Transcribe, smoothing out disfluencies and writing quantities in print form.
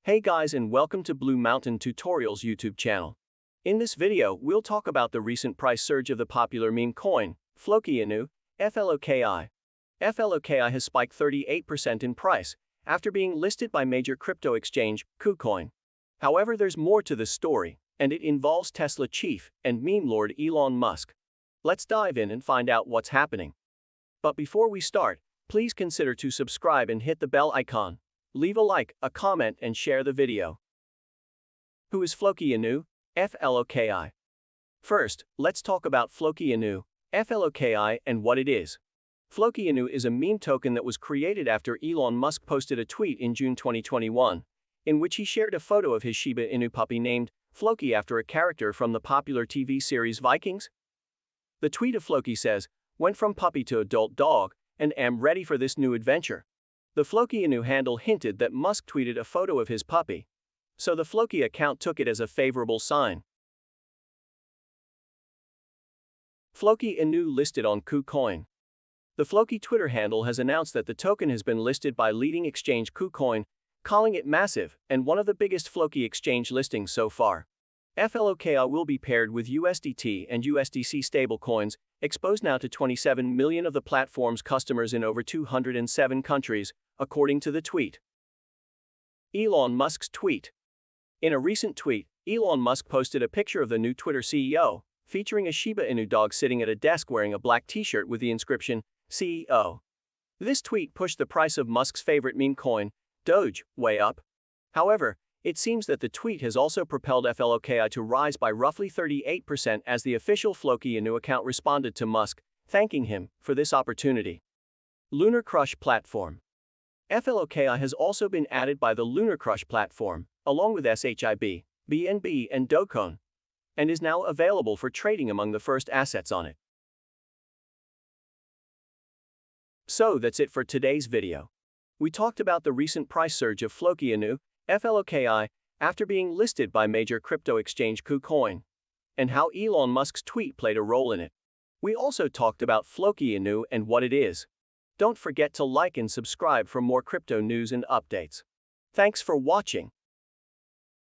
Hey guys, and welcome to Blue Mountain Tutorials YouTube channel. In this video, we'll talk about the recent price surge of the popular meme coin, Floki Inu, FLOKI. FLOKI has spiked 38% in price after being listed by major crypto exchange, Kucoin. However, there's more to this story, and it involves Tesla chief and meme lord Elon Musk. Let's dive in and find out what's happening. But before we start, please consider to subscribe and hit the bell icon. Leave a like, a comment, and share the video. Who is Floki Inu, FLOKI? First, let's talk about Floki Inu, FLOKI, and what it is. Floki Inu is a meme token that was created after Elon Musk posted a tweet in June 2021, in which he shared a photo of his Shiba Inu puppy named Floki after a character from the popular TV series Vikings. The tweet of Floki says, "Went from puppy to adult dog, and am ready for this new adventure." The Floki Inu handle hinted that Musk tweeted a photo of his puppy, so the Floki account took it as a favorable sign. Floki Inu listed on Kucoin. The Floki Twitter handle has announced that the token has been listed by leading exchange Kucoin, calling it massive and one of the biggest Floki exchange listings so far. FLOKI will be paired with USDT and USDC stablecoins, exposed now to 27 million of the platform's customers in over 207 countries, according to the tweet. Elon Musk's tweet. In a recent tweet, Elon Musk posted a picture of the new Twitter CEO, featuring a Shiba Inu dog sitting at a desk wearing a black t-shirt with the inscription, CEO. This tweet pushed the price of Musk's favorite meme coin, Doge, way up. However, it seems that the tweet has also propelled FLOKI to rise by roughly 38% as the official Floki Inu account responded to Musk, thanking him for this opportunity. Lunar Crush platform. FLOKI has also been added by the Lunar Crush platform, along with SHIB, BNB, and Kucoin, and is now available for trading among the first assets on it. So that's it for today's video. We talked about the recent price surge of Floki Inu, FLOKI, after being listed by major crypto exchange Kucoin, and how Elon Musk's tweet played a role in it. We also talked about Floki Inu and what it is. Don't forget to like and subscribe for more crypto news and updates. Thanks for watching.